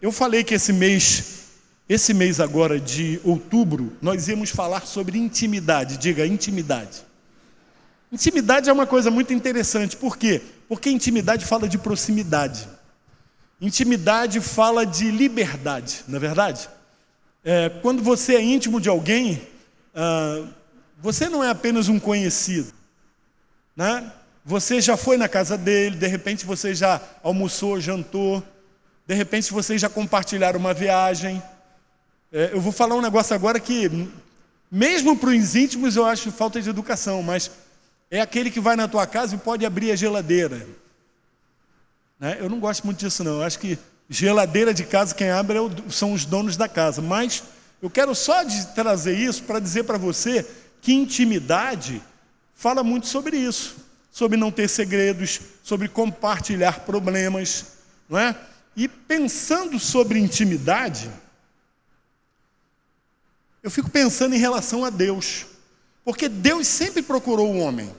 Eu falei que esse mês agora de outubro, nós íamos falar sobre intimidade. Diga, intimidade. Intimidade é uma coisa muito interessante. Por quê? Porque intimidade fala de proximidade. Intimidade fala de liberdade, não é verdade? Quando você é íntimo de alguém, você não é apenas um conhecido, né? Você já foi na casa dele, de repente você já almoçou, jantou, de repente vocês já compartilharam uma viagem. Eu vou falar um negócio agora que, mesmo para os íntimos, eu acho falta de educação, mas é aquele que vai na tua casa e pode abrir a geladeira, né? Eu não gosto muito disso não, eu acho que geladeira de casa quem abre são os donos da casa, mas eu quero só trazer isso para dizer para você que intimidade fala muito sobre isso, sobre não ter segredos, sobre compartilhar problemas, não é? E pensando sobre intimidade, eu fico pensando em relação a Deus, porque Deus sempre procurou o homem.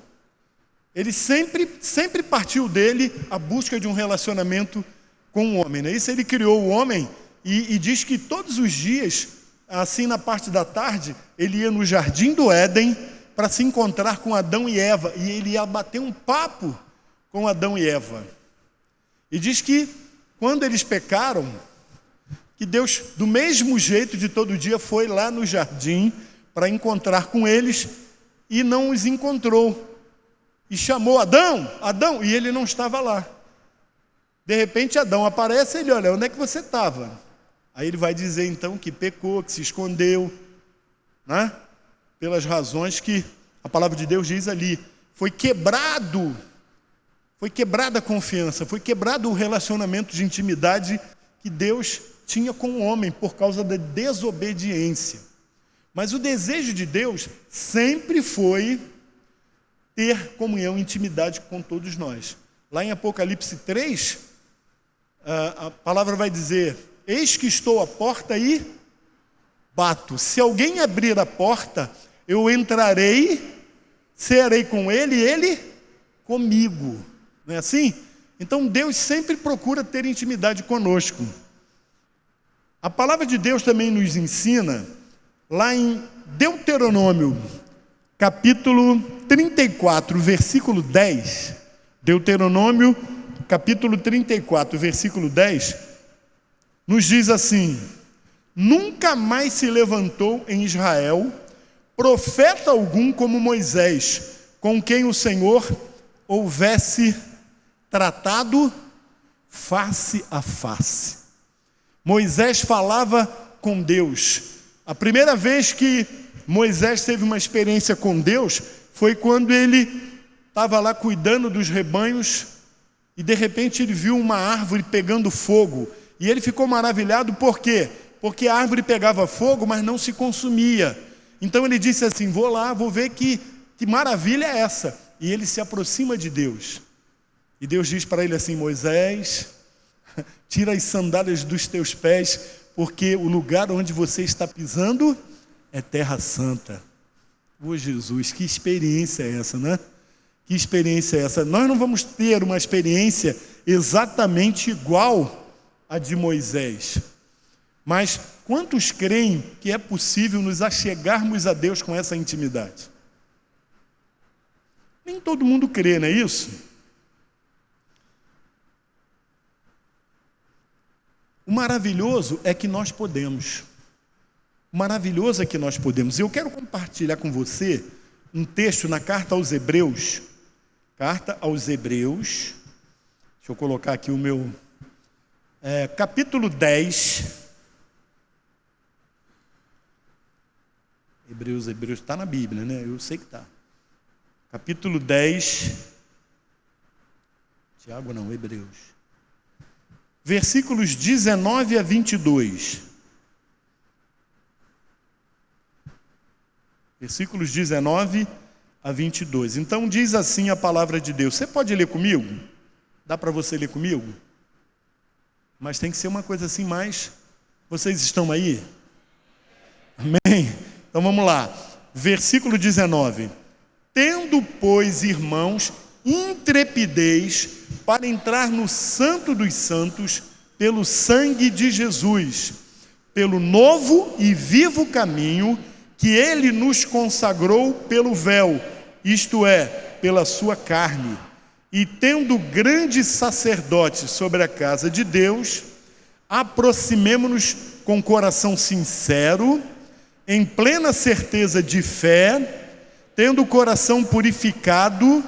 Ele sempre partiu dele a busca de um relacionamento com o homem, né? Isso, ele criou o homem e diz que todos os dias, assim na parte da tarde, ele ia no jardim do Éden para se encontrar com Adão e Eva, e ele ia bater um papo com Adão e Eva. E diz que quando eles pecaram, que Deus, do mesmo jeito de todo dia, foi lá no jardim para encontrar com eles e não os encontrou. E chamou Adão, Adão, e ele não estava lá. De repente Adão aparece e ele olha, onde é que você estava? Aí ele vai dizer então que pecou, que se escondeu, né? Pelas razões que a palavra de Deus diz ali. Foi quebrada a confiança, foi quebrado o relacionamento de intimidade que Deus tinha com o homem por causa da desobediência. Mas o desejo de Deus sempre foi ter comunhão e intimidade com todos nós. Lá em Apocalipse 3, a palavra vai dizer, eis que estou à porta e bato. Se alguém abrir a porta, eu entrarei, serei com ele e ele comigo. Não é assim? Então Deus sempre procura ter intimidade conosco. A palavra de Deus também nos ensina, lá em Deuteronômio, capítulo 34, versículo 10, Deuteronômio, capítulo 34, versículo 10, nos diz assim, nunca mais se levantou em Israel profeta algum como Moisés, com quem o Senhor houvesse tratado face a face. Moisés falava com Deus. A primeira vez que Moisés teve uma experiência com Deus foi quando ele estava lá cuidando dos rebanhos e de repente ele viu uma árvore pegando fogo. E ele ficou maravilhado, por quê? Porque a árvore pegava fogo, mas não se consumia. Então ele disse assim, vou lá, vou ver que maravilha é essa. E ele se aproxima de Deus. E Deus diz para ele assim, Moisés, tira as sandálias dos teus pés, porque o lugar onde você está pisando é terra santa. Ô Jesus, que experiência é essa, né? Que experiência é essa? Nós não vamos ter uma experiência exatamente igual à de Moisés. Mas quantos creem que é possível nos achegarmos a Deus com essa intimidade? Nem todo mundo crê, não é isso? O maravilhoso é que nós podemos. O maravilhoso é que nós podemos. Eu quero compartilhar com você um texto na carta aos Hebreus. Carta aos Hebreus. Deixa eu colocar aqui o meu... capítulo 10. Hebreus está na Bíblia, né? Eu sei que está. Capítulo 10. Tiago não, Hebreus. Versículos 19 a 22. Versículos 19 a 22. Então diz assim a palavra de Deus. Você pode ler comigo? Dá para você ler comigo? Mas tem que ser uma coisa assim mais... Vocês estão aí? Amém? Então vamos lá. Versículo 19. Tendo, pois, irmãos, intrepidez para entrar no santo dos santos pelo sangue de Jesus, pelo novo e vivo caminho que ele nos consagrou pelo véu, isto é, pela sua carne. E tendo grande sacerdote sobre a casa de Deus, aproximemo-nos com coração sincero, em plena certeza de fé, tendo o coração purificado.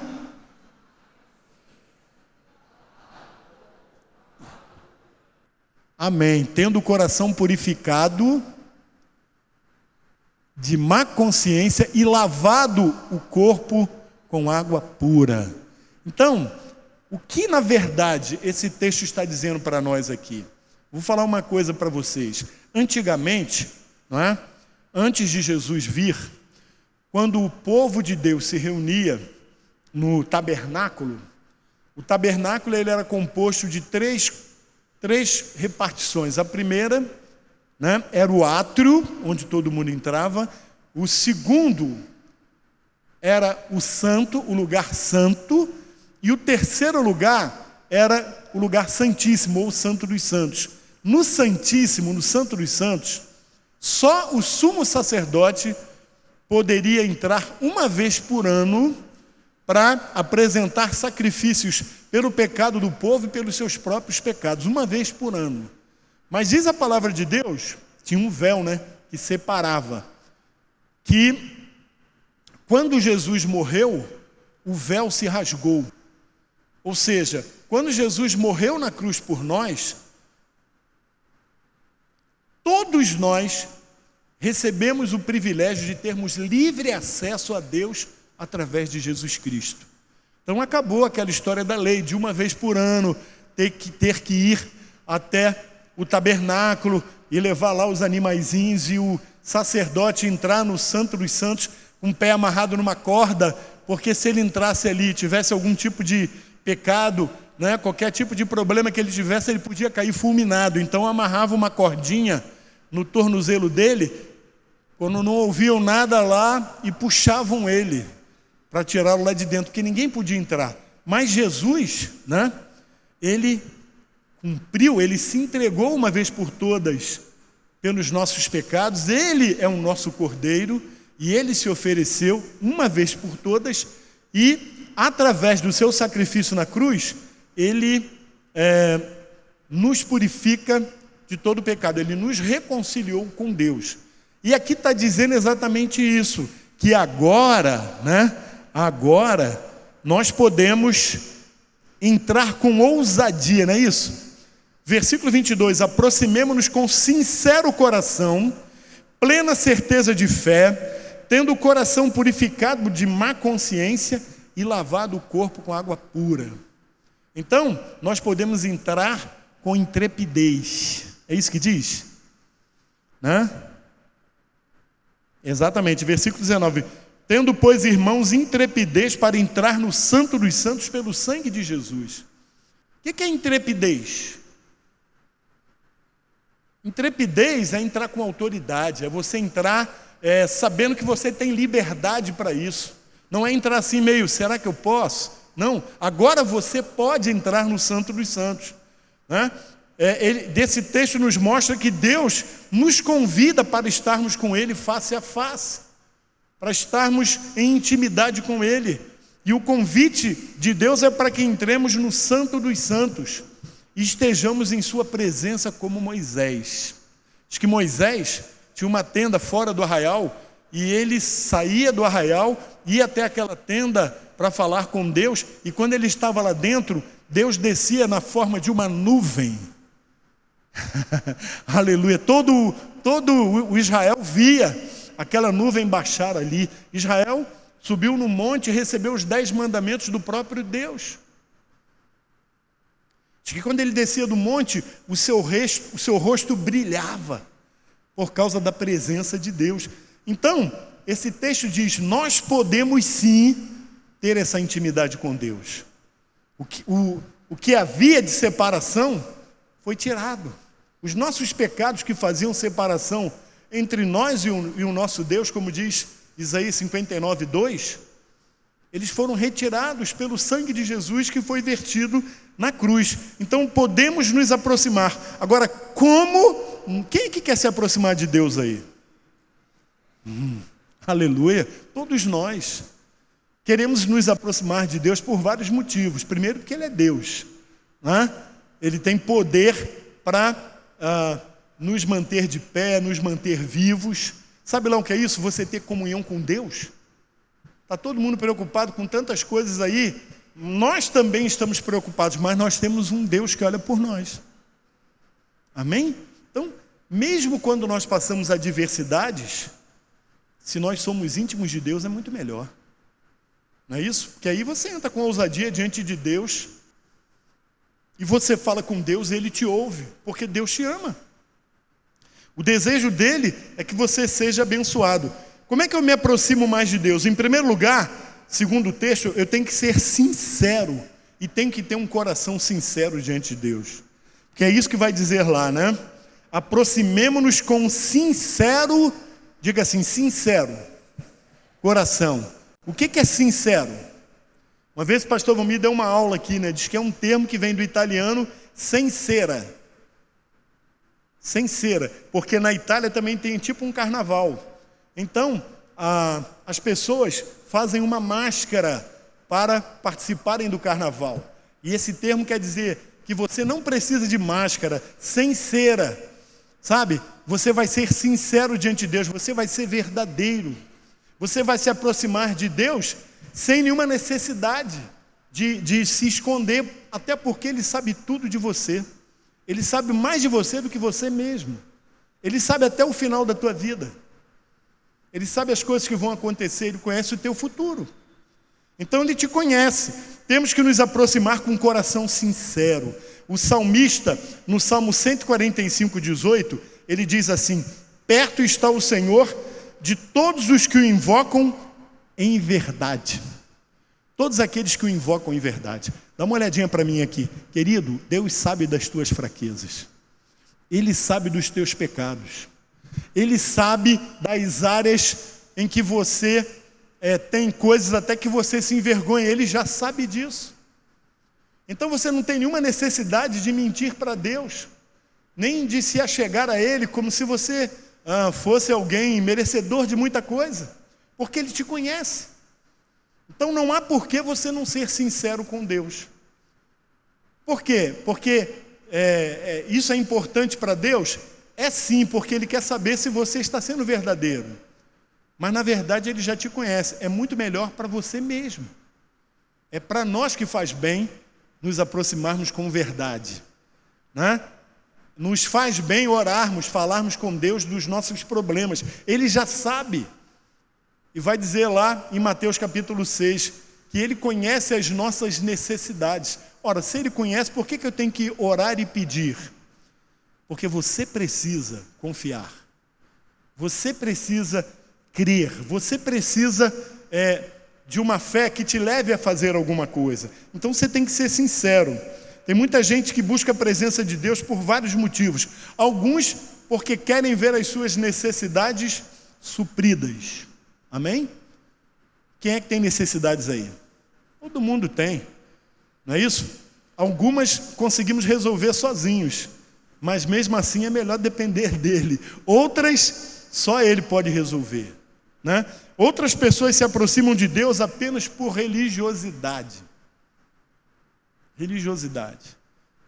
Amém. Tendo o coração purificado de má consciência e lavado o corpo com água pura. Então, o que na verdade esse texto está dizendo para nós aqui? Vou falar uma coisa para vocês. Antigamente, não é? Antes de Jesus vir, quando o povo de Deus se reunia no tabernáculo, o tabernáculo ele era composto de três repartições. A primeira, né, era o átrio, onde todo mundo entrava. O segundo era o santo, o lugar santo. E o terceiro lugar era o lugar santíssimo, ou o santo dos santos. No santíssimo, no santo dos santos, só o sumo sacerdote poderia entrar uma vez por ano para apresentar sacrifícios pelo pecado do povo e pelos seus próprios pecados, uma vez por ano. Mas diz a palavra de Deus, tinha um véu, né, que separava, que quando Jesus morreu, o véu se rasgou. Ou seja, quando Jesus morreu na cruz por nós, todos nós recebemos o privilégio de termos livre acesso a Deus através de Jesus Cristo. Então acabou aquela história da lei, de uma vez por ano ter que ir até o tabernáculo e levar lá os animaizinhos e o sacerdote entrar no Santo dos Santos com o pé amarrado numa corda, porque se ele entrasse ali e tivesse algum tipo de pecado, né, qualquer tipo de problema que ele tivesse, ele podia cair fulminado. Então amarrava uma cordinha no tornozelo dele, quando não ouviam nada lá, e puxavam ele para tirá-lo lá de dentro, porque ninguém podia entrar. Mas Jesus, né, ele cumpriu, ele se entregou uma vez por todas pelos nossos pecados. Ele é o nosso Cordeiro e ele se ofereceu uma vez por todas, e através do seu sacrifício na cruz, ele nos purifica de todo pecado, ele nos reconciliou com Deus. E aqui está dizendo exatamente isso, que agora, né, agora nós podemos entrar com ousadia, não é isso? Versículo 22, aproximemo-nos com sincero coração, plena certeza de fé, tendo o coração purificado de má consciência e lavado o corpo com água pura. Então, nós podemos entrar com intrepidez. É isso que diz? Né? Exatamente, versículo 19. Tendo, pois, irmãos, intrepidez para entrar no Santo dos Santos pelo sangue de Jesus. O que é intrepidez? Intrepidez é entrar com autoridade, é você entrar sabendo que você tem liberdade para isso. Não é entrar assim meio, será que eu posso? Não, agora você pode entrar no Santo dos Santos, né? Desse texto nos mostra que Deus nos convida para estarmos com Ele face a face, para estarmos em intimidade com Ele. E o convite de Deus é para que entremos no Santo dos Santos e estejamos em sua presença como Moisés. Diz que Moisés tinha uma tenda fora do arraial e ele saía do arraial, ia até aquela tenda para falar com Deus, e quando ele estava lá dentro, Deus descia na forma de uma nuvem. Aleluia, todo o Israel via aquela nuvem baixar ali. Israel subiu no monte e recebeu os 10 mandamentos do próprio Deus. Diz que quando ele descia do monte, o seu rosto brilhava por causa da presença de Deus. Então, esse texto diz, nós podemos sim ter essa intimidade com Deus. O que havia de separação foi tirado. Os nossos pecados que faziam separação entre nós e o nosso Deus, como diz Isaías 59:2, Eles foram retirados pelo sangue de Jesus que foi vertido na cruz. Então podemos nos aproximar. Agora, como? Quem é que quer se aproximar de Deus aí? Aleluia! Todos nós queremos nos aproximar de Deus por vários motivos. Primeiro, porque Ele é Deus, né? Ele tem poder para nos manter de pé, nos manter vivos. Sabe lá o que é isso? Você ter comunhão com Deus? Está todo mundo preocupado com tantas coisas aí. Nós também estamos preocupados, mas nós temos um Deus que olha por nós. Amém? Então, mesmo quando nós passamos adversidades, se nós somos íntimos de Deus, é muito melhor. Não é isso? Porque aí você entra com ousadia diante de Deus e você fala com Deus e Ele te ouve, porque Deus te ama. O desejo dele é que você seja abençoado. Como é que eu me aproximo mais de Deus? Em primeiro lugar, segundo o texto, eu tenho que ser sincero e tenho que ter um coração sincero diante de Deus. Que é isso que vai dizer lá, né? Aproximemo-nos com um sincero, diga assim, sincero, coração. O que é sincero? Uma vez o pastor Valmir deu uma aula aqui, né? Diz que é um termo que vem do italiano sincera. Sincera, porque na Itália também tem tipo um carnaval. Então, as pessoas fazem uma máscara para participarem do carnaval. E esse termo quer dizer que você não precisa de máscara, sincera, sabe? Você vai ser sincero diante de Deus, você vai ser verdadeiro. Você vai se aproximar de Deus sem nenhuma necessidade de se esconder, até porque Ele sabe tudo de você. Ele sabe mais de você do que você mesmo. Ele sabe até o final da tua vida. Ele sabe as coisas que vão acontecer, Ele conhece o teu futuro. Então Ele te conhece. Temos que nos aproximar com um coração sincero. O salmista, no Salmo 145, 18, ele diz assim: perto está o Senhor de todos os que o invocam em verdade. Todos aqueles que o invocam em verdade. Dá uma olhadinha para mim aqui. Querido, Deus sabe das tuas fraquezas. Ele sabe dos teus pecados. Ele sabe das áreas em que você tem coisas até que você se envergonha. Ele já sabe disso. Então você não tem nenhuma necessidade de mentir para Deus, nem de se achegar a Ele como se você fosse alguém merecedor de muita coisa, porque Ele te conhece. Então não há por que você não ser sincero com Deus. Por quê? Porque isso é importante para Deus? É sim, porque Ele quer saber se você está sendo verdadeiro. Mas na verdade Ele já te conhece. É muito melhor para você mesmo. É para nós que faz bem nos aproximarmos com verdade, né? Nos faz bem orarmos, falarmos com Deus dos nossos problemas. Ele já sabe. E vai dizer lá em Mateus capítulo 6, que Ele conhece as nossas necessidades. Ora, se Ele conhece, por que eu tenho que orar e pedir? Porque você precisa confiar. Você precisa crer. Você precisa de uma fé que te leve a fazer alguma coisa. Então você tem que ser sincero. Tem muita gente que busca a presença de Deus por vários motivos. Alguns porque querem ver as suas necessidades supridas. Amém? Quem é que tem necessidades aí? Todo mundo tem. Não é isso? Algumas conseguimos resolver sozinhos, mas mesmo assim é melhor depender dele. Outras, só Ele pode resolver, né? Outras pessoas se aproximam de Deus apenas por religiosidade. Religiosidade.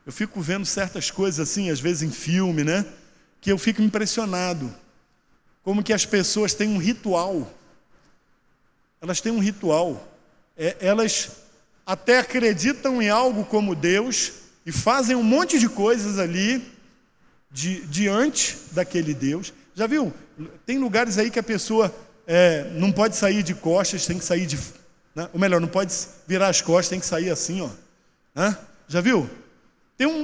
Eu fico vendo certas coisas assim, às vezes em filme, né? Que eu fico impressionado. Como que as pessoas têm um ritual. Elas têm um ritual. Elas até acreditam em algo como Deus e fazem um monte de coisas ali diante daquele Deus. Já viu? Tem lugares aí que a pessoa não pode sair de costas, tem que sair de... Né? Ou melhor, não pode virar as costas, tem que sair assim, ó. Né? Já viu?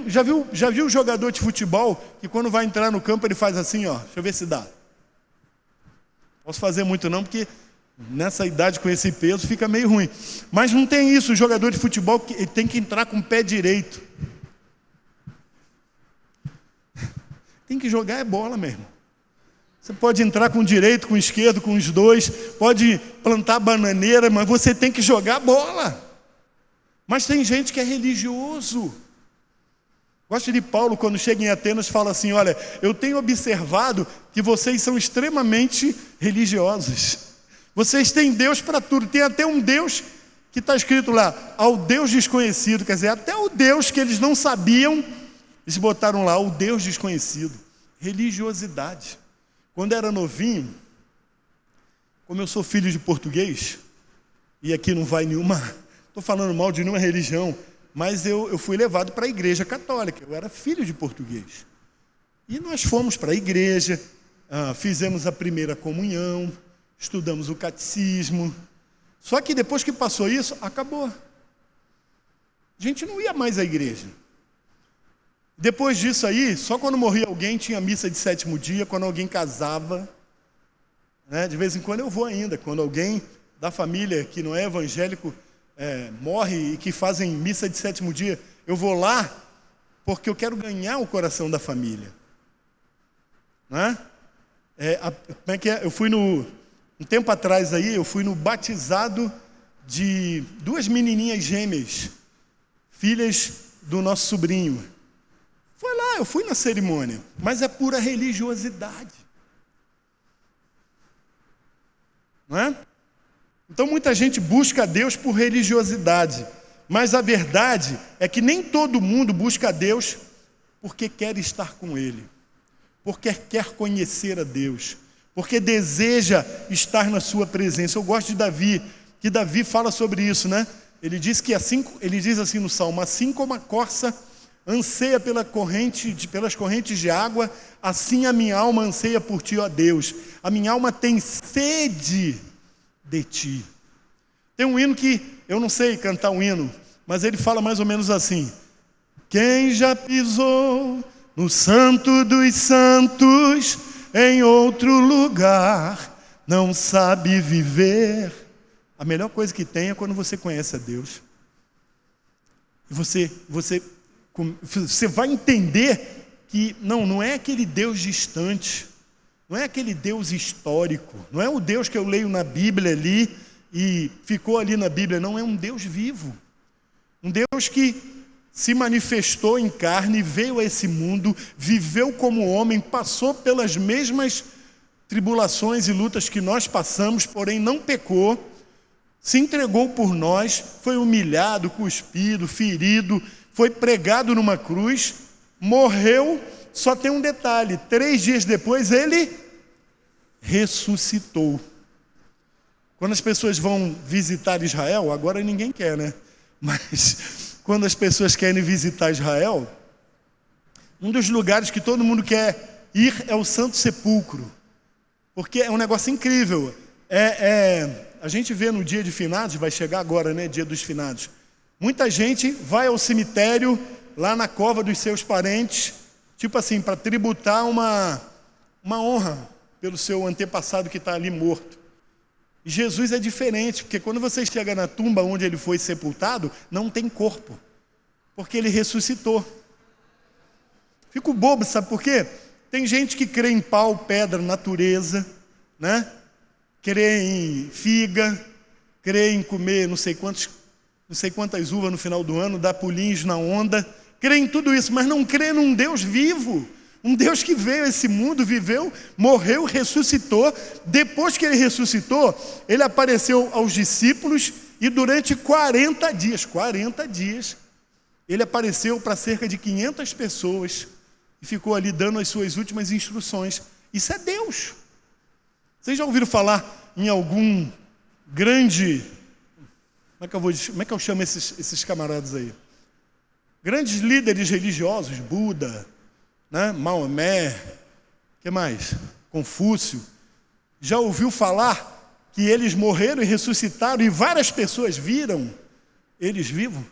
Já viu o jogador de futebol que quando vai entrar no campo ele faz assim, ó. Deixa eu ver se dá. Posso fazer muito não, porque nessa idade com esse peso fica meio ruim. Mas não tem isso, o jogador de futebol ele tem que entrar com o pé direito. Tem que jogar bola mesmo. Você pode entrar com o direito, com o esquerdo, com os dois, pode plantar bananeira, mas você tem que jogar bola. Mas tem gente que é religioso. Gosto de Paulo, quando chega em Atenas, fala assim: olha, eu tenho observado que vocês são extremamente religiosos. Vocês têm Deus para tudo. Tem até um Deus que está escrito lá, ao Deus desconhecido. Quer dizer, até o Deus que eles não sabiam, eles botaram lá, o Deus desconhecido. Religiosidade. Quando era novinho, como eu sou filho de português, e aqui não vai nenhuma, estou falando mal de nenhuma religião, mas eu fui levado para a igreja católica, eu era filho de português. E nós fomos para a igreja, fizemos a primeira comunhão, estudamos o catecismo. Só que depois que passou isso, acabou. A gente não ia mais à igreja. Depois disso aí, só quando morria alguém tinha missa de 7º dia, quando alguém casava, né? De vez em quando eu vou ainda, quando alguém da família que não é evangélico morre e que fazem missa de 7º dia, eu vou lá porque eu quero ganhar o coração da família. Né? Como é que é? Eu fui um tempo atrás aí, eu fui no batizado de 2 menininhas gêmeas, filhas do nosso sobrinho. Foi lá, eu fui na cerimônia, mas é pura religiosidade. Não é? Então muita gente busca a Deus por religiosidade, mas a verdade é que nem todo mundo busca a Deus porque quer estar com Ele, porque quer conhecer a Deus, porque deseja estar na sua presença. Eu gosto de Davi, que Davi fala sobre isso, né? Ele diz assim no Salmo: assim como a corça anseia pelas correntes de água, assim a minha alma anseia por ti, ó Deus. A minha alma tem sede de ti. Tem um hino que eu não sei cantar um hino, mas ele fala mais ou menos assim: quem já pisou no santo dos santos, em outro lugar, não sabe viver. A melhor coisa que tem é quando você conhece a Deus. E você vai entender que não é aquele Deus distante, não é aquele Deus histórico, não é o Deus que eu leio na Bíblia ali e ficou ali na Bíblia, não, é um Deus vivo, um Deus que se manifestou em carne, veio a esse mundo, viveu como homem, passou pelas mesmas tribulações e lutas que nós passamos, porém não pecou, se entregou por nós, foi humilhado, cuspido, ferido, foi pregado numa cruz, morreu. Só tem um detalhe: 3 dias depois ele ressuscitou. Quando as pessoas vão visitar Israel, agora ninguém quer, né? Mas quando as pessoas querem visitar Israel, um dos lugares que todo mundo quer ir é o Santo Sepulcro, porque é um negócio incrível. A gente vê no dia de finados, vai chegar agora, né? Dia dos finados. Muita gente vai ao cemitério, lá na cova dos seus parentes, tipo assim, para tributar uma honra pelo seu antepassado que está ali morto. E Jesus é diferente, porque quando você chega na tumba onde ele foi sepultado, não tem corpo, porque ele ressuscitou. Fico bobo, sabe por quê? Tem gente que crê em pau, pedra, natureza, né? Crê em figa, crê em comer não sei quantas uvas no final do ano, dar pulinhos na onda, crê em tudo isso, mas não crê num Deus vivo, um Deus que veio a esse mundo, viveu, morreu, ressuscitou. Depois que ele ressuscitou, ele apareceu aos discípulos e durante 40 dias, ele apareceu para cerca de 500 pessoas e ficou ali dando as suas últimas instruções. Isso é Deus. Vocês já ouviram falar em algum grande... Como é que eu chamo esses camaradas aí? Grandes líderes religiosos, Buda, né? Maomé, que mais? Confúcio. Já ouviu falar que eles morreram e ressuscitaram e várias pessoas viram eles vivos?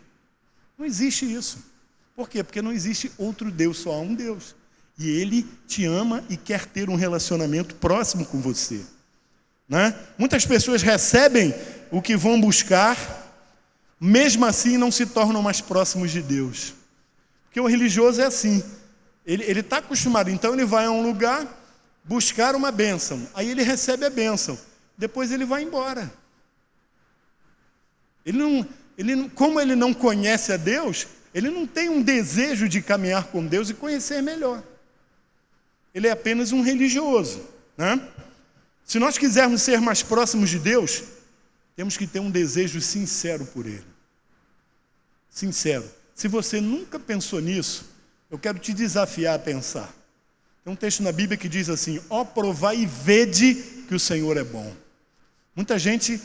Não existe isso. Por quê? Porque não existe outro Deus, só há um Deus. E Ele te ama e quer ter um relacionamento próximo com você. Né? Muitas pessoas recebem o que vão buscar, mesmo assim não se tornam mais próximos de Deus. Porque o religioso é assim, ele está acostumado, então ele vai a um lugar, buscar uma bênção. Aí ele recebe a bênção. Depois ele vai embora. Como ele não conhece a Deus, ele não tem um desejo de caminhar com Deus e conhecer melhor. Ele é apenas um religioso, né? Se nós quisermos ser mais próximos de Deus, temos que ter um desejo sincero por Ele. Sincero. Se você nunca pensou nisso, eu quero te desafiar a pensar. Tem um texto na Bíblia que diz assim: ó, provai e vede que o Senhor é bom. Muita gente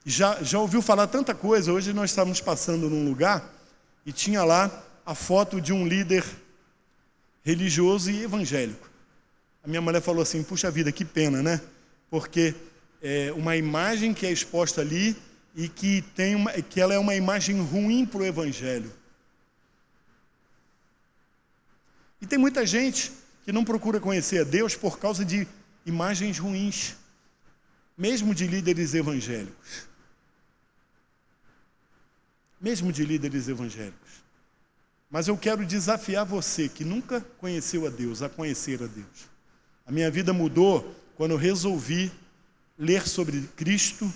já ouviu falar tanta coisa. Hoje nós estávamos passando num lugar e tinha lá a foto de um líder religioso e evangélico. A minha mulher falou assim: puxa vida, que pena, né? Porque é uma imagem que é exposta ali e que ela é uma imagem ruim para o evangelho. E tem muita gente que não procura conhecer a Deus por causa de imagens ruins, mesmo de líderes evangélicos. Mesmo de líderes evangélicos. Mas eu quero desafiar você que nunca conheceu a Deus, a conhecer a Deus. A minha vida mudou quando eu resolvi ler sobre Cristo,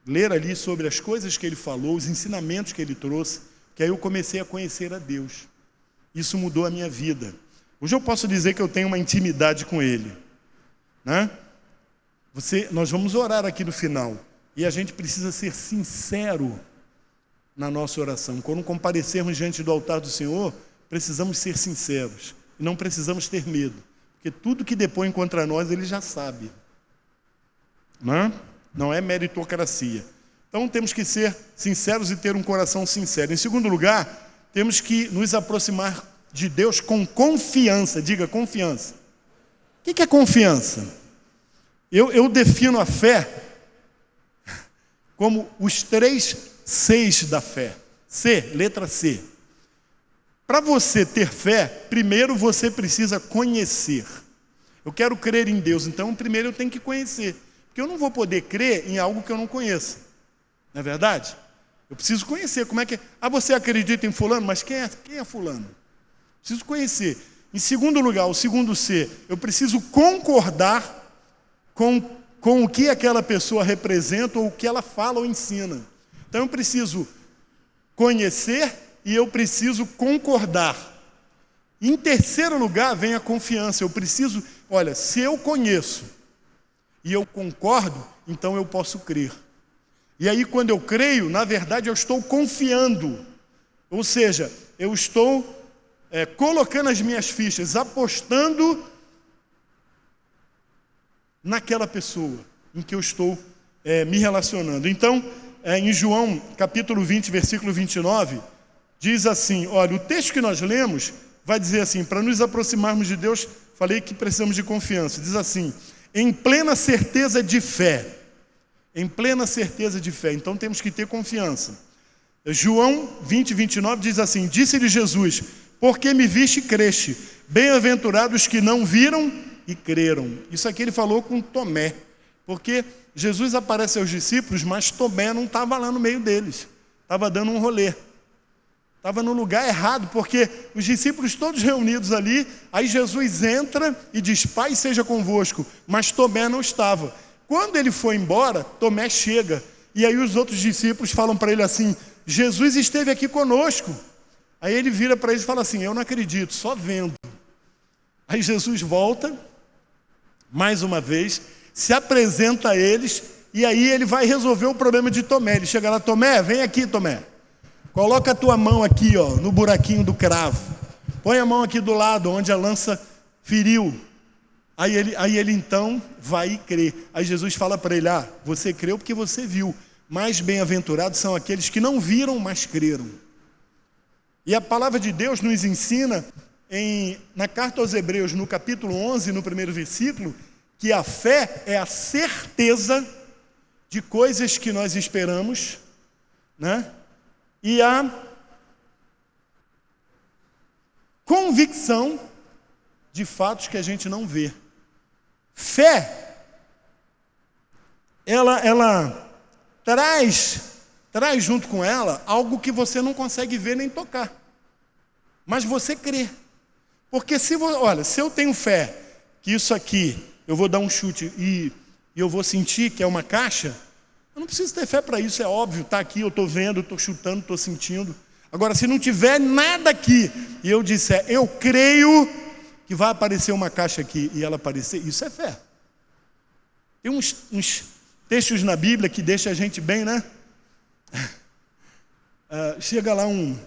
ler ali sobre as coisas que Ele falou, os ensinamentos que Ele trouxe, que aí eu comecei a conhecer a Deus. Isso mudou a minha vida. Hoje eu posso dizer que eu tenho uma intimidade com Ele, né? Nós vamos orar aqui no final, e a gente precisa ser sincero na nossa oração. Quando comparecermos diante do altar do Senhor, precisamos ser sinceros, e não precisamos ter medo, porque tudo que depõe contra nós, Ele já sabe. Não é meritocracia. Então temos que ser sinceros e ter um coração sincero. Em segundo lugar, temos que nos aproximar de Deus com confiança. Diga, confiança. O que é confiança? Eu defino a fé como os 3 Cs da fé. C, letra C. Para você ter fé, primeiro você precisa conhecer. Eu quero crer em Deus, então primeiro eu tenho que conhecer. Porque eu não vou poder crer em algo que eu não conheço. Não é verdade? Eu preciso conhecer. Como é que é? Você acredita em fulano? Mas quem é fulano? Preciso conhecer. Em segundo lugar, o segundo C, eu preciso concordar com o que aquela pessoa representa ou o que ela fala ou ensina. Então eu preciso conhecer e eu preciso concordar. Em terceiro lugar vem a confiança. Eu preciso, se eu conheço e eu concordo, então eu posso crer. E aí quando eu creio, na verdade eu estou confiando. Ou seja, eu estou colocando as minhas fichas, apostando naquela pessoa em que eu estou me relacionando. Então, em João capítulo 20, versículo 29, diz assim, o texto que nós lemos vai dizer assim: para nos aproximarmos de Deus, falei que precisamos de confiança. Diz assim: em plena certeza de fé. Em plena certeza de fé. Então temos que ter confiança. João 20, 29 diz assim: disse-lhe Jesus: porque me viste e creste, bem-aventurados que não viram e creram. Isso aqui ele falou com Tomé, porque Jesus aparece aos discípulos, mas Tomé não estava lá no meio deles, estava dando um rolê, estava no lugar errado, porque os discípulos todos reunidos ali, aí Jesus entra e diz: Pai seja convosco, mas Tomé não estava. Quando ele foi embora, Tomé chega, e aí os outros discípulos falam para ele assim: Jesus esteve aqui conosco. Aí ele vira para eles e fala assim: eu não acredito, só vendo. Aí Jesus volta, mais uma vez, se apresenta a eles, e aí ele vai resolver o problema de Tomé. Ele chega lá: Tomé, vem aqui, Tomé. Coloca a tua mão aqui, no buraquinho do cravo. Põe a mão aqui do lado, onde a lança feriu. Aí ele então vai e crê. Aí Jesus fala para ele: você creu porque você viu. Mais bem-aventurados são aqueles que não viram, mas creram. E a palavra de Deus nos ensina, na carta aos Hebreus, no capítulo 11, no primeiro versículo, que a fé é a certeza de coisas que nós esperamos, né? E a convicção de fatos que a gente não vê. Fé, ela traz junto com ela algo que você não consegue ver nem tocar, mas você crê. Porque se eu tenho fé que isso aqui, eu vou dar um chute e eu vou sentir que é uma caixa, eu não preciso ter fé para isso, é óbvio, está aqui, eu estou vendo, estou chutando, estou sentindo. Agora, se não tiver nada aqui, e eu disser, eu creio que vai aparecer uma caixa aqui, e ela aparecer, isso é fé. Tem uns textos na Bíblia que deixam a gente bem, né? Chega lá um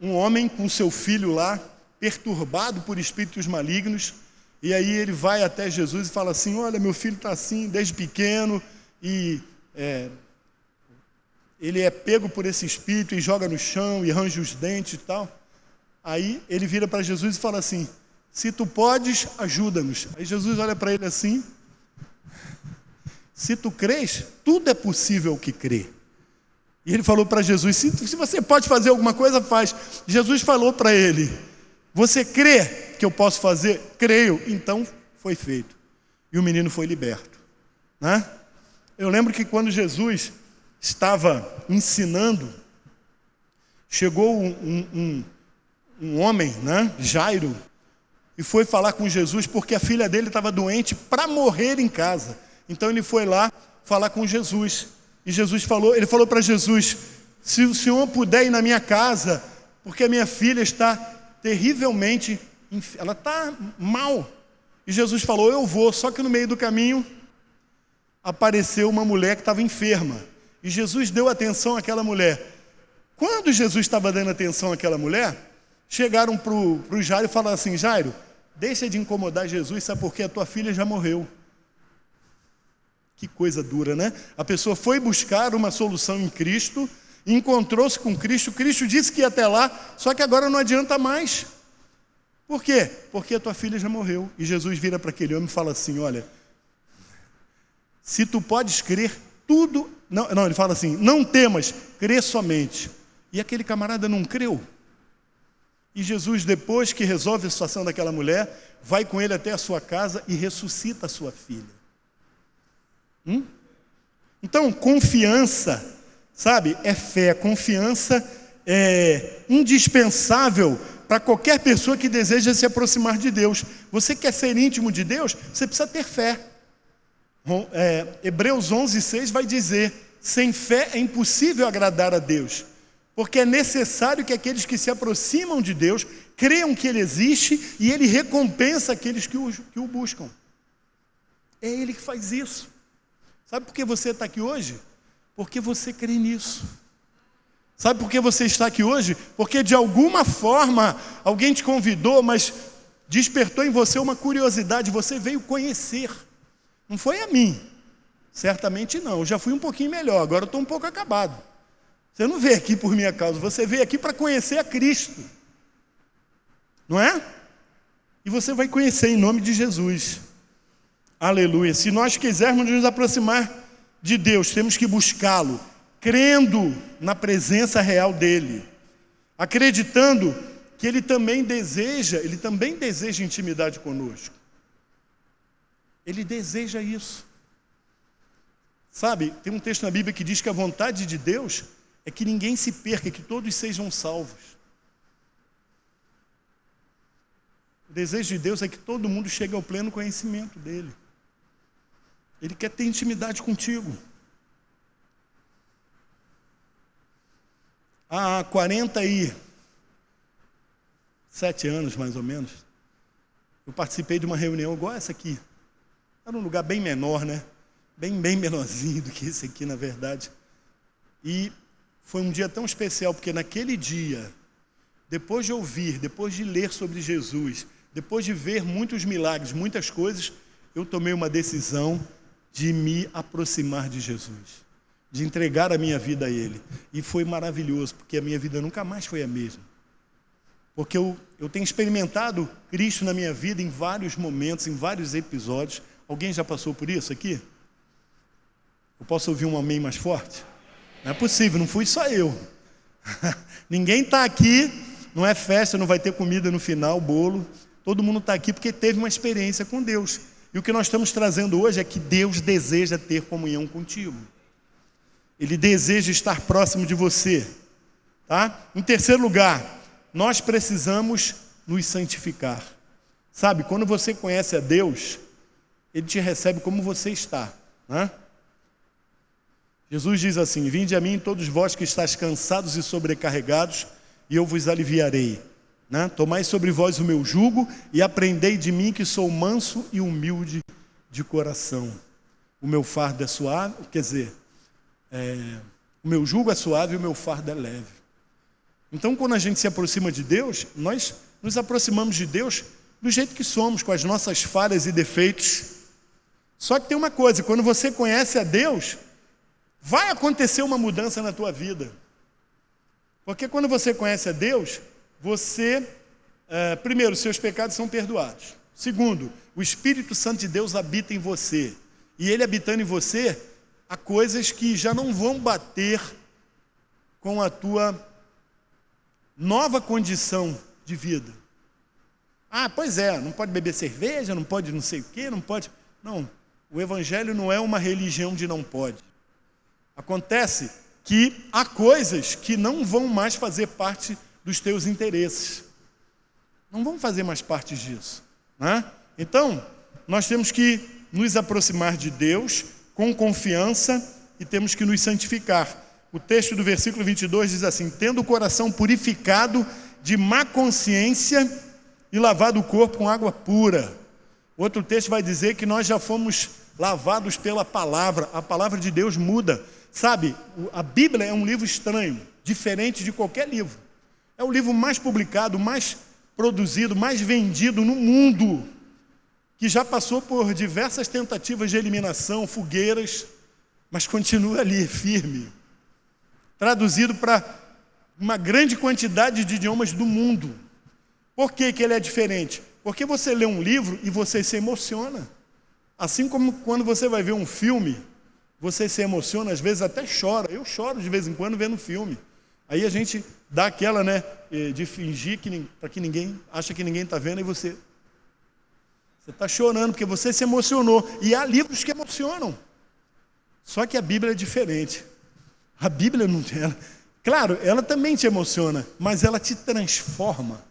homem com seu filho lá, perturbado por espíritos malignos, e aí ele vai até Jesus e fala assim, olha, meu filho está assim desde pequeno, e ele é pego por esse espírito e joga no chão e arranja os dentes e tal. Aí ele vira para Jesus e fala assim, se tu podes, ajuda-nos. Aí Jesus olha para ele assim, se tu crês, tudo é possível que crê. E ele falou para Jesus, se você pode fazer alguma coisa, faz. Jesus falou para ele, você crê que eu posso fazer? Creio. Então foi feito. E o menino foi liberto. Né? Eu lembro que quando Jesus estava ensinando, chegou um homem, né, Jairo, e foi falar com Jesus porque a filha dele estava doente para morrer em casa. Então ele foi lá falar com Jesus. E ele falou para Jesus, se o Senhor puder ir na minha casa, porque a minha filha está terrivelmente, ela está mal. E Jesus falou, eu vou, só que no meio do caminho apareceu uma mulher que estava enferma. E Jesus deu atenção àquela mulher. Quando Jesus estava dando atenção àquela mulher, chegaram para o Jairo e falaram assim, Jairo, deixa de incomodar Jesus, sabe por quê? A tua filha já morreu. Que coisa dura, né? A pessoa foi buscar uma solução em Cristo, encontrou-se com Cristo, Cristo disse que ia até lá, só que agora não adianta mais. Por quê? Porque a tua filha já morreu. E Jesus vira para aquele homem e fala assim, olha, se tu podes crer, tudo... Não, ele fala assim, não temas, crê somente. E aquele camarada não creu. E Jesus, depois que resolve a situação daquela mulher, vai com ele até a sua casa e ressuscita a sua filha. Então, confiança, sabe, é fé. Confiança é indispensável para qualquer pessoa que deseja se aproximar de Deus. Você quer ser íntimo de Deus? Você precisa ter fé. Hebreus 11:6 vai dizer, sem fé é impossível agradar a Deus, porque é necessário que aqueles que se aproximam de Deus creiam que Ele existe e Ele recompensa aqueles que o buscam. É Ele que faz isso. Sabe por que você está aqui hoje? Porque você crê nisso. Sabe por que você está aqui hoje? Porque de alguma forma alguém te convidou, mas despertou em você uma curiosidade, você veio conhecer. Não foi a mim, certamente não, eu já fui um pouquinho melhor, agora eu estou um pouco acabado. Você não veio aqui por minha causa, você veio aqui para conhecer a Cristo. Não é? E você vai conhecer em nome de Jesus. Aleluia. Se nós quisermos nos aproximar de Deus, temos que buscá-lo, crendo na presença real dEle, acreditando que Ele também deseja intimidade conosco. Ele deseja isso. Sabe, tem um texto na Bíblia que diz que a vontade de Deus é que ninguém se perca, que todos sejam salvos. O desejo de Deus é que todo mundo chegue ao pleno conhecimento dEle. Ele quer ter intimidade contigo. Há 47 anos, mais ou menos, eu participei de uma reunião igual essa aqui. Era um lugar bem menor, né? Bem menorzinho do que esse aqui, na verdade. E foi um dia tão especial, porque naquele dia, depois de ouvir, depois de ler sobre Jesus, depois de ver muitos milagres, muitas coisas, eu tomei uma decisão de me aproximar de Jesus, de entregar a minha vida a Ele. E foi maravilhoso, porque a minha vida nunca mais foi a mesma. Porque eu tenho experimentado Cristo na minha vida em vários momentos, em vários episódios. Alguém já passou por isso aqui? Eu posso ouvir um amém mais forte? Não é possível, não fui só eu. Ninguém está aqui, não é festa, não vai ter comida no final, bolo. Todo mundo está aqui porque teve uma experiência com Deus. E o que nós estamos trazendo hoje é que Deus deseja ter comunhão contigo. Ele deseja estar próximo de você. Tá? Em terceiro lugar, nós precisamos nos santificar. Sabe, quando você conhece a Deus, Ele te recebe como você está, né? Jesus diz assim: vinde a mim todos vós que estáis cansados e sobrecarregados, e eu vos aliviarei, né? Tomai sobre vós o meu jugo e aprendei de mim, que sou manso e humilde de coração. O meu fardo é suave, quer dizer, o meu jugo é suave e o meu fardo é leve. Então, quando a gente se aproxima de Deus, nós nos aproximamos de Deus do jeito que somos, com as nossas falhas e defeitos. Só que tem uma coisa: quando você conhece a Deus, vai acontecer uma mudança na tua vida. Porque quando você conhece a Deus, primeiro, seus pecados são perdoados. Segundo, o Espírito Santo de Deus habita em você. E Ele habitando em você, há coisas que já não vão bater com a tua nova condição de vida. Pois é, não pode beber cerveja, não pode não sei o quê, não pode... Não, o Evangelho não é uma religião de não pode. Acontece que há coisas que não vão mais fazer parte dos teus interesses. Não vão fazer mais parte disso, né? Então, nós temos que nos aproximar de Deus com confiança e temos que nos santificar. O texto do versículo 22 diz assim: tendo o coração purificado de má consciência e lavado o corpo com água pura. Outro texto vai dizer que nós já fomos lavados pela palavra. A palavra de Deus muda. Sabe, a Bíblia é um livro estranho, diferente de qualquer livro. É o livro mais publicado, mais produzido, mais vendido no mundo, que já passou por diversas tentativas de eliminação, fogueiras, mas continua ali, firme. Traduzido para uma grande quantidade de idiomas do mundo. Por que ele é diferente? Porque você lê um livro e você se emociona. Assim como quando você vai ver um filme, você se emociona, às vezes até chora. Eu choro de vez em quando vendo filme. Aí a gente dá aquela, né, de fingir para que ninguém, acha que ninguém está vendo, e você está chorando porque você se emocionou. E há livros que emocionam. Só que a Bíblia é diferente. A Bíblia não tem... Claro, ela também te emociona, mas ela te transforma.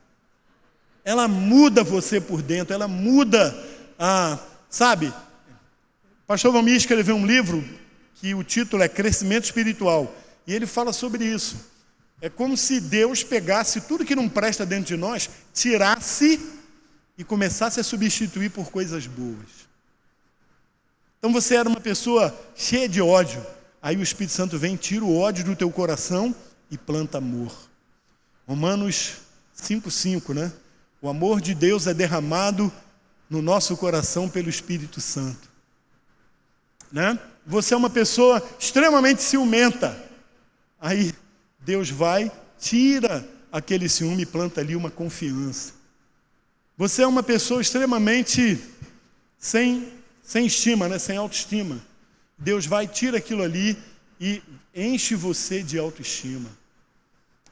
Ela muda você por dentro, ela muda sabe? O pastor Valmir escreveu um livro que o título é Crescimento Espiritual. E ele fala sobre isso. É como se Deus pegasse tudo que não presta dentro de nós, tirasse e começasse a substituir por coisas boas. Então você era uma pessoa cheia de ódio. Aí o Espírito Santo vem, tira o ódio do teu coração e planta amor. Romanos 5:5, né? O amor de Deus é derramado no nosso coração pelo Espírito Santo, né? Você é uma pessoa extremamente ciumenta. Aí Deus vai, tira aquele ciúme e planta ali uma confiança. Você é uma pessoa extremamente sem estima, né? Sem autoestima. Deus vai, tira aquilo ali e enche você de autoestima,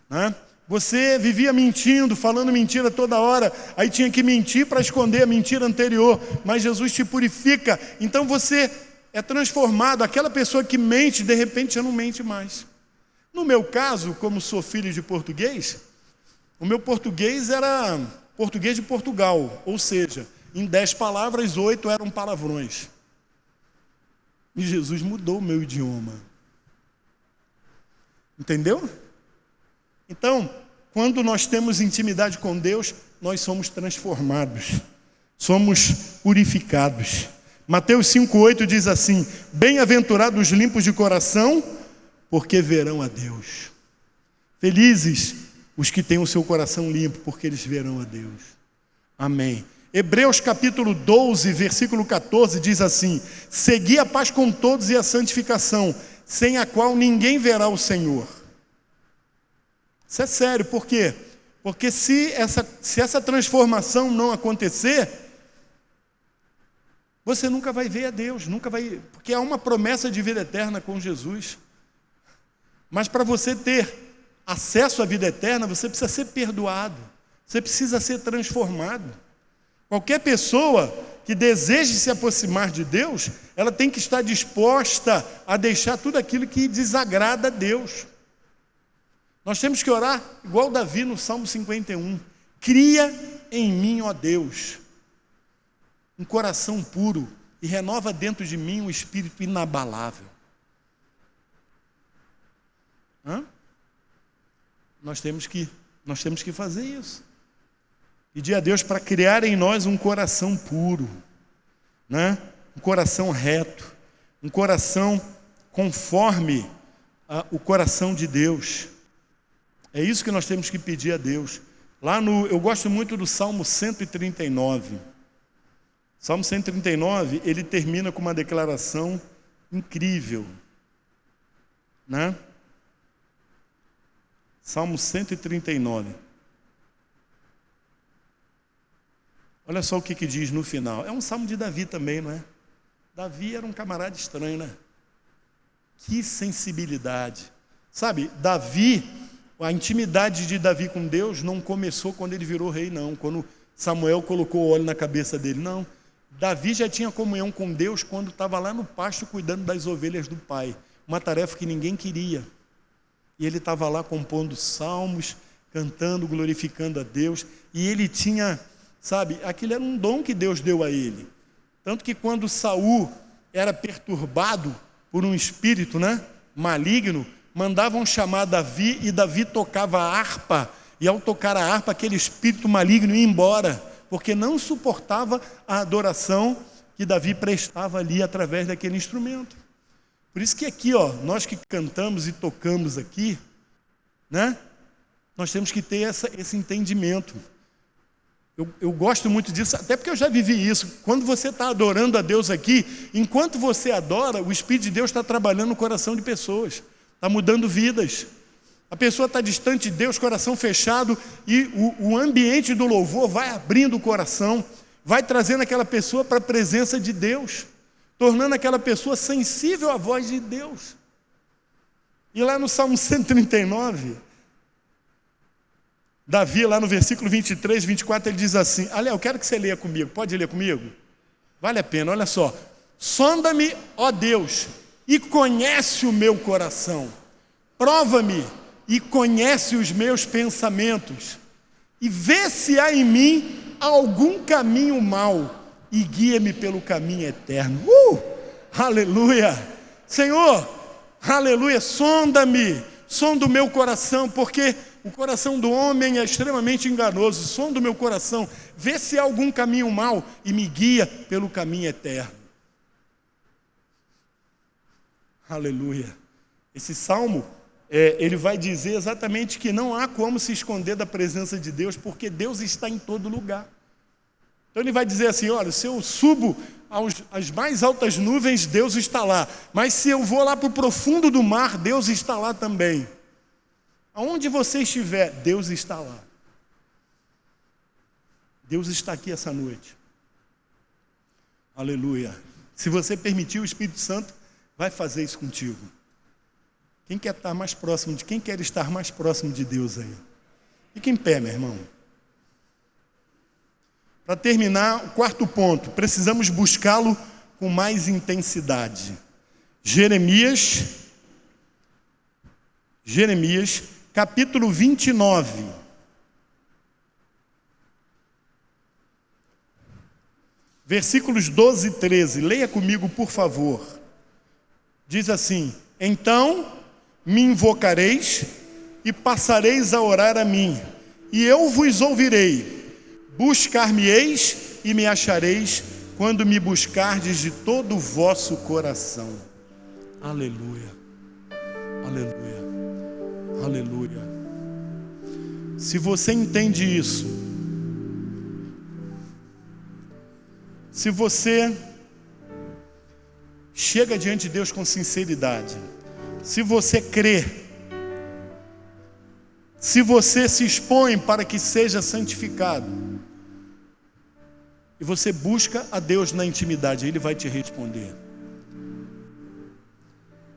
né? Você vivia mentindo, falando mentira toda hora, aí tinha que mentir para esconder a mentira anterior, mas Jesus te purifica, então você é transformado. Aquela pessoa que mente, de repente já não mente mais. No meu caso, como sou filho de português, o meu português era português de Portugal, ou seja, em 10 palavras, 8 eram palavrões. E Jesus mudou o meu idioma. Entendeu? Então, quando nós temos intimidade com Deus, nós somos transformados, somos purificados. Mateus 5:8 diz assim: bem-aventurados os limpos de coração, porque verão a Deus. Felizes os que têm o seu coração limpo, porque eles verão a Deus. Amém. Hebreus capítulo 12, versículo 14 diz assim: segui a paz com todos e a santificação, sem a qual ninguém verá o Senhor. Isso é sério, por quê? Porque se essa transformação não acontecer, você nunca vai ver a Deus, nunca vai, porque há uma promessa de vida eterna com Jesus. Mas para você ter acesso à vida eterna, você precisa ser perdoado, você precisa ser transformado. Qualquer pessoa que deseje se aproximar de Deus, ela tem que estar disposta a deixar tudo aquilo que desagrada a Deus. Nós temos que orar igual Davi no Salmo 51. Cria em mim, ó Deus, um coração puro e renova dentro de mim um espírito inabalável. Nós temos que fazer isso. Pedir a Deus para criar em nós um coração puro, né? Um coração reto, um coração conforme o coração de Deus. É isso que nós temos que pedir a Deus. Eu gosto muito do Salmo 139. Salmo 139, ele termina com uma declaração incrível, né? Salmo 139. Olha só o que diz no final. É um salmo de Davi também, não é? Davi era um camarada estranho, né? Que sensibilidade. Sabe, a intimidade de Davi com Deus não começou quando ele virou rei, não. Quando Samuel colocou o óleo na cabeça dele, não. Davi já tinha comunhão com Deus quando estava lá no pasto cuidando das ovelhas do pai. Uma tarefa que ninguém queria. E ele estava lá compondo salmos, cantando, glorificando a Deus. E ele tinha, sabe, aquilo era um dom que Deus deu a ele. Tanto que quando Saul era perturbado por um espírito, né, maligno, mandavam chamar Davi e Davi tocava a harpa. E ao tocar a harpa, aquele espírito maligno ia embora, porque não suportava a adoração que Davi prestava ali através daquele instrumento. Por isso que aqui, nós que cantamos e tocamos aqui, né, nós temos que ter esse entendimento. Eu gosto muito disso, até porque eu já vivi isso. Quando você está adorando a Deus aqui, enquanto você adora, o Espírito de Deus está trabalhando no coração de pessoas, está mudando vidas. A pessoa está distante de Deus, coração fechado, e o ambiente do louvor vai abrindo o coração, vai trazendo aquela pessoa para a presença de Deus, tornando aquela pessoa sensível à voz de Deus. E lá no Salmo 139, Davi, lá no versículo 23, 24, ele diz assim, eu quero que você leia comigo, pode ler comigo? Vale a pena, olha só. Sonda-me, ó Deus, e conhece o meu coração. Prova-me e conhece os meus pensamentos. E vê se há em mim algum caminho mau e guia-me pelo caminho eterno. Aleluia! Senhor, aleluia, sonda-me, sonda o meu coração, porque o coração do homem é extremamente enganoso. Sonda o meu coração, vê se há algum caminho mau e me guia pelo caminho eterno. Aleluia. Esse salmo, ele vai dizer exatamente que não há como se esconder da presença de Deus, porque Deus está em todo lugar. Então ele vai dizer assim, olha, se eu subo às mais altas nuvens, Deus está lá. Mas se eu vou lá para o profundo do mar, Deus está lá também. Aonde você estiver, Deus está lá. Deus está aqui essa noite. Aleluia. Se você permitir, o Espírito Santo vai fazer isso contigo. Quem quer estar mais próximo quem quer estar mais próximo de Deus aí? Fique em pé, meu irmão. Para terminar, o quarto ponto, precisamos buscá-lo com mais intensidade. Jeremias, capítulo 29. Versículos 12 e 13. Leia comigo, por favor. Diz assim, então me invocareis e passareis a orar a mim, e eu vos ouvirei. Buscar-me-eis e me achareis, quando me buscardes de todo o vosso coração. Aleluia, aleluia, aleluia. Se você entende isso, se você chega diante de Deus com sinceridade, se você crê, se você se expõe para que seja santificado, e você busca a Deus na intimidade, Ele vai te responder.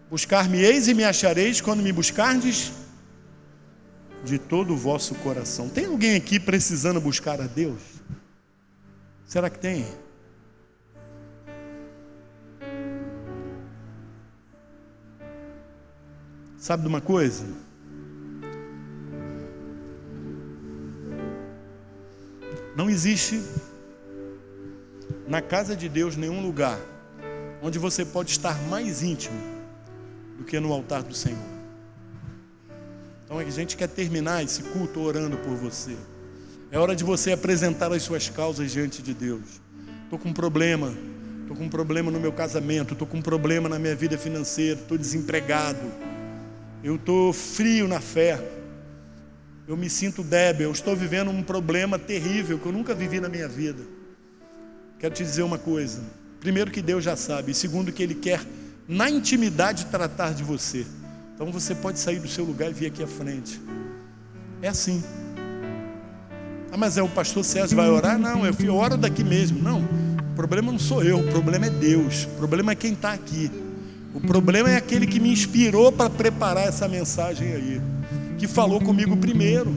Buscar-me-eis e me achareis quando me buscardes de todo o vosso coração. Tem alguém aqui precisando buscar a Deus? Será que tem? Sabe de uma coisa? na casa de Deus, nenhum lugar onde você pode estar mais íntimo do que no altar do Senhor. Então a gente quer terminar esse culto orando por você. É hora de você apresentar as suas causas diante de Deus. Estou com um problema no meu casamento, estou com um problema na minha vida financeira, estou desempregado, eu estou frio na fé, eu me sinto débil, eu estou vivendo um problema terrível que eu nunca vivi na minha vida. Quero te dizer uma coisa: primeiro, que Deus já sabe, e segundo, que Ele quer na intimidade tratar de você. Então você pode sair do seu lugar e vir aqui à frente. É assim. Ah, mas o pastor Sérgio vai orar? Não, eu oro daqui mesmo. Não, o problema não sou eu, o problema é Deus, o problema é quem está aqui. O problema é aquele que me inspirou para preparar essa mensagem aí, que falou comigo primeiro.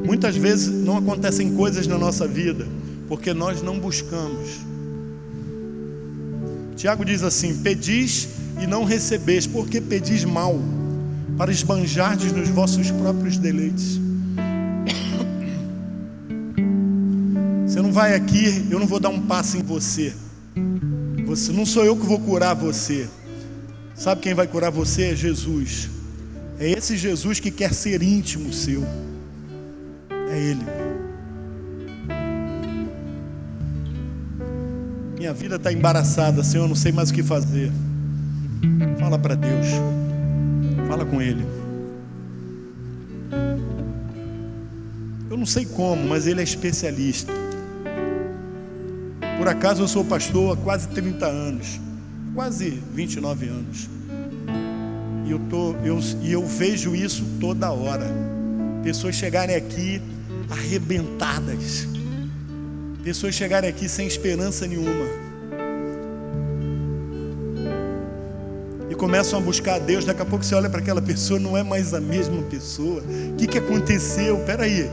Muitas vezes não acontecem coisas na nossa vida porque nós não buscamos. Tiago diz assim: pedis e não recebeis, porque pedis mal, para esbanjardes nos vossos próprios deleites. Você não vai aqui, eu não vou dar um passo em você. Não sou eu que vou curar você. Sabe quem vai curar você? É Jesus. É esse Jesus que quer ser íntimo seu. É Ele. Minha vida está embaraçada, Senhor, eu não sei mais o que fazer. Fala para Deus. Fala com Ele. Eu não sei como, mas Ele é especialista. Por acaso eu sou pastor há quase 30 anos, quase 29 anos. E eu vejo isso toda hora. Pessoas chegarem aqui arrebentadas, pessoas chegarem aqui sem esperança nenhuma e começam a buscar a Deus. Daqui a pouco você olha para aquela pessoa, não é mais a mesma pessoa. O que aconteceu? Peraí,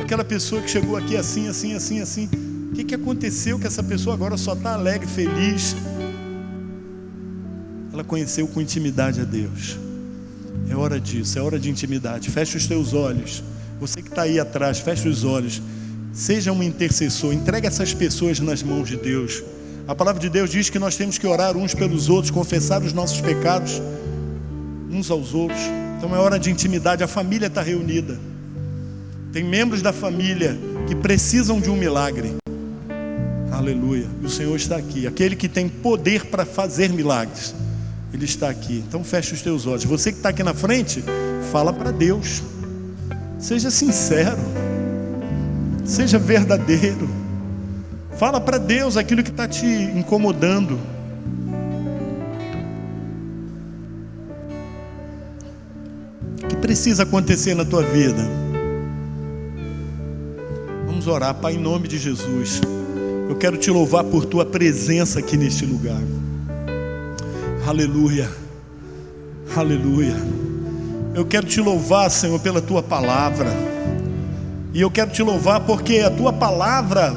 aquela pessoa que chegou aqui assim, o que aconteceu que essa pessoa agora só está alegre, feliz? Ela conheceu com intimidade a Deus. É hora disso, é hora de intimidade. Fecha os teus olhos. Você que está aí atrás, fecha os olhos. Seja um intercessor. Entrega essas pessoas nas mãos de Deus. A palavra de Deus diz que nós temos que orar uns pelos outros, confessar os nossos pecados uns aos outros. Então é hora de intimidade. A família está reunida. Tem membros da família que precisam de um milagre. Aleluia. E o Senhor está aqui. Aquele que tem poder para fazer milagres, Ele está aqui. Então fecha os teus olhos. Você que está aqui na frente, fala para Deus. Seja sincero. Seja verdadeiro. Fala para Deus aquilo que está te incomodando. O que precisa acontecer na tua vida? Vamos orar. Pai, em nome de Jesus, eu quero te louvar por tua presença aqui neste lugar. Aleluia, aleluia. Eu quero te louvar, Senhor, pela tua palavra. E eu quero te louvar porque a tua palavra,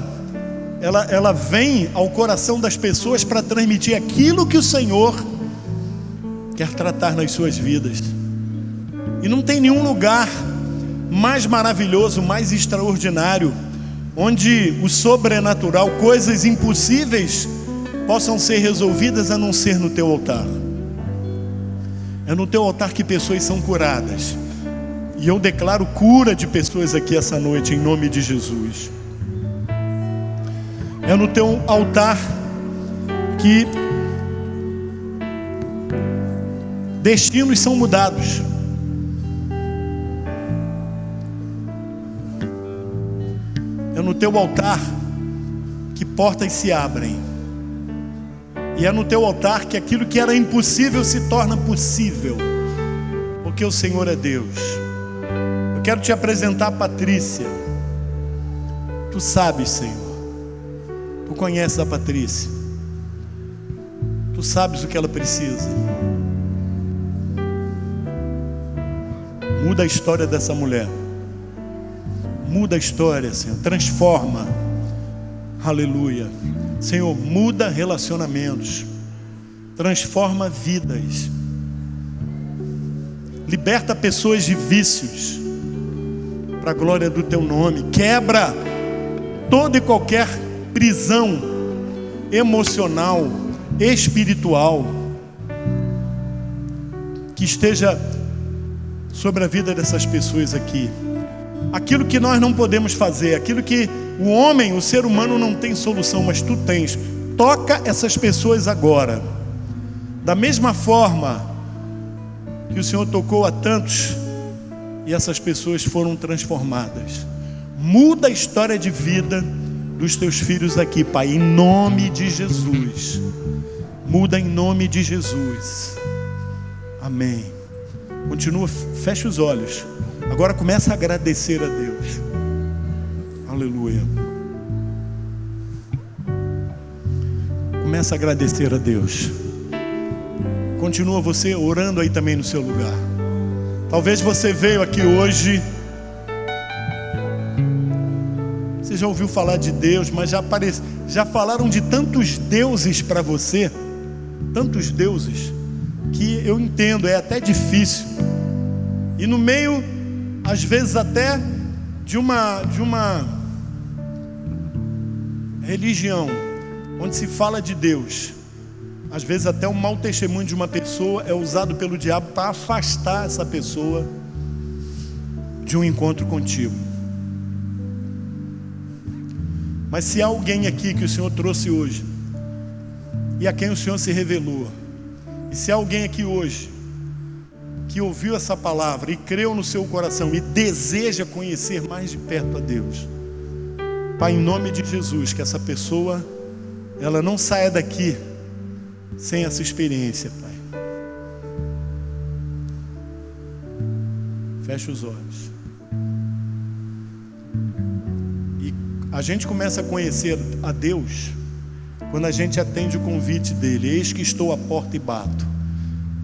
ela vem ao coração das pessoas para transmitir aquilo que o Senhor quer tratar nas suas vidas. E não tem nenhum lugar mais maravilhoso, mais extraordinário, onde o sobrenatural, coisas impossíveis, possam ser resolvidas, a não ser no teu altar. É no teu altar que pessoas são curadas. E eu declaro cura de pessoas aqui essa noite, em nome de Jesus. É no teu altar que destinos são mudados. É no teu altar que portas se abrem. E é no teu altar que aquilo que era impossível se torna possível, porque o Senhor é Deus. Eu quero te apresentar a Patrícia. Tu sabes, Senhor. Tu conheces a Patrícia. Tu sabes o que ela precisa. Muda a história dessa mulher. Muda a história, Senhor. Transforma. Aleluia. Senhor, muda relacionamentos. transforma vidas, liberta pessoas de vícios, para a glória do teu nome. Quebra toda e qualquer prisão emocional, espiritual, que esteja sobre a vida dessas pessoas aqui. Aquilo que nós não podemos fazer, aquilo que o homem, o ser humano não tem solução, mas tu tens. Toca essas pessoas agora, da mesma forma que o Senhor tocou a tantos, e essas pessoas foram transformadas. Muda a história de vida dos teus filhos aqui, Pai, em nome de Jesus. Muda em nome de Jesus. Amém. Continua, fecha os olhos. Agora começa a agradecer a Deus. Aleluia. Começa a agradecer a Deus. Continua você orando aí também no seu lugar. Talvez você veio aqui hoje, você já ouviu falar de Deus, mas já falaram de tantos deuses para você, tantos deuses, que eu entendo, é até difícil. E no meio, às vezes até de uma religião, onde se fala de Deus, às vezes até o mau testemunho de uma pessoa é usado pelo diabo para afastar essa pessoa de um encontro contigo. Mas se há alguém aqui que o Senhor trouxe hoje, e a quem o Senhor se revelou, e se há alguém aqui hoje que ouviu essa palavra e creu no seu coração e deseja conhecer mais de perto a Deus, Pai, em nome de Jesus, que essa pessoa ela não saia daqui sem essa experiência, Pai. Fecha os olhos. E a gente começa a conhecer a Deus quando a gente atende o convite dele. Eis que estou à porta e bato.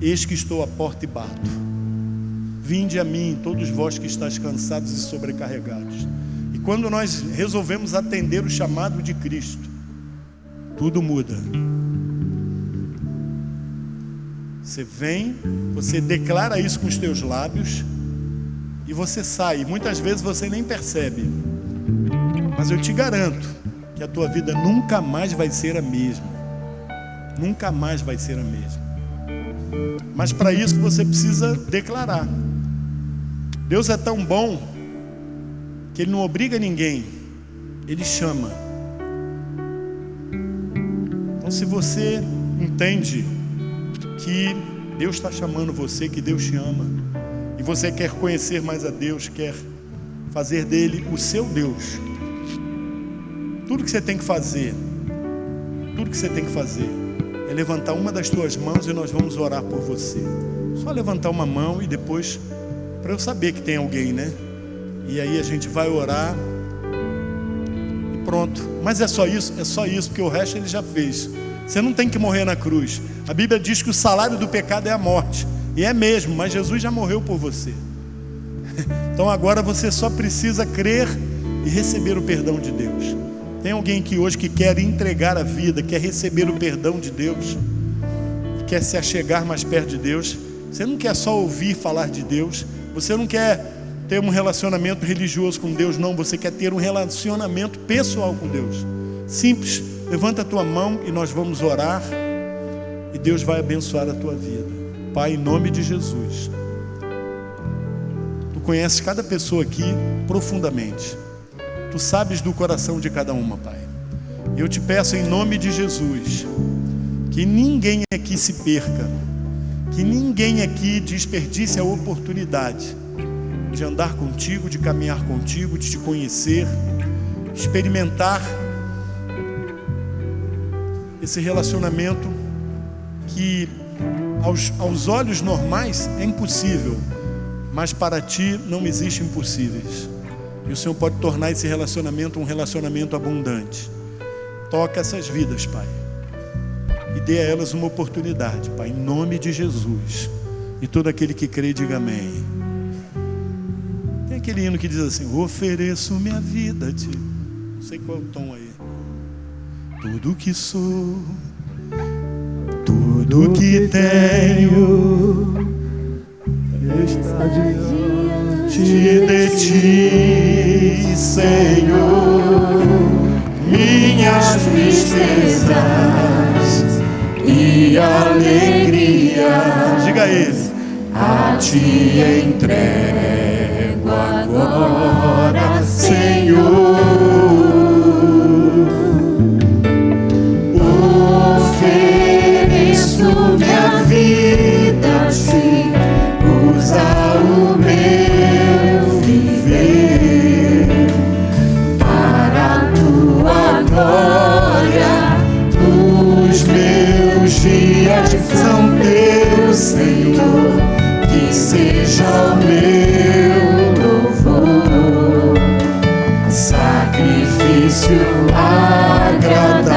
Eis que estou à porta e bato. Vinde a mim, todos vós que estáis cansados e sobrecarregados. E quando nós resolvemos atender o chamado de Cristo, tudo muda. Você vem, você declara isso com os teus lábios e você sai. Muitas vezes você nem percebe, mas eu te garanto que a tua vida nunca mais vai ser a mesma. Nunca mais vai ser a mesma. Mas para isso você precisa declarar. Deus é tão bom que Ele não obriga ninguém, Ele chama. Então, se você entende que Deus está chamando você, que Deus te ama, e você quer conhecer mais a Deus, quer fazer dele o seu Deus, tudo que você tem que fazer, é levantar uma das tuas mãos e nós vamos orar por você. Só levantar uma mão e depois, para eu saber que tem alguém, né? E aí a gente vai orar e pronto. Mas é só isso, porque o resto ele já fez. Você não tem que morrer na cruz. A Bíblia diz que o salário do pecado é a morte. E é mesmo, mas Jesus já morreu por você. Então agora você só precisa crer e receber o perdão de Deus. Tem alguém aqui hoje que quer entregar a vida, quer receber o perdão de Deus, quer se achegar mais perto de Deus. Você não quer só ouvir falar de Deus, você não quer ter um relacionamento religioso com Deus, não. Você quer ter um relacionamento pessoal com Deus. Simples. Levanta a tua mão e nós vamos orar e Deus vai abençoar a tua vida. Pai, em nome de Jesus, Tu conheces cada pessoa aqui profundamente. Tu sabes do coração de cada uma, Pai. Eu te peço em nome de Jesus que ninguém aqui se perca, que ninguém aqui desperdice a oportunidade de andar contigo, de caminhar contigo, de te conhecer, experimentar esse relacionamento que aos olhos normais é impossível, mas para ti não existe impossíveis. E o Senhor pode tornar esse relacionamento um relacionamento abundante. Toca essas vidas, Pai, e dê a elas uma oportunidade, Pai, em nome de Jesus. E todo aquele que crê, diga amém. Tem aquele hino que diz assim: ofereço minha vida a ti. Não sei qual é o tom aí. Tudo que sou, tudo tudo que tenho está diante de ti, Senhor. Minhas tristezas e alegrias, diga isso, a ti entrego agora, Senhor. Ofereço minha vida a ti, usa o meu viver para a tua glória. Os meus dias são teus, Senhor, que seja o meu louvor sacrifício agradável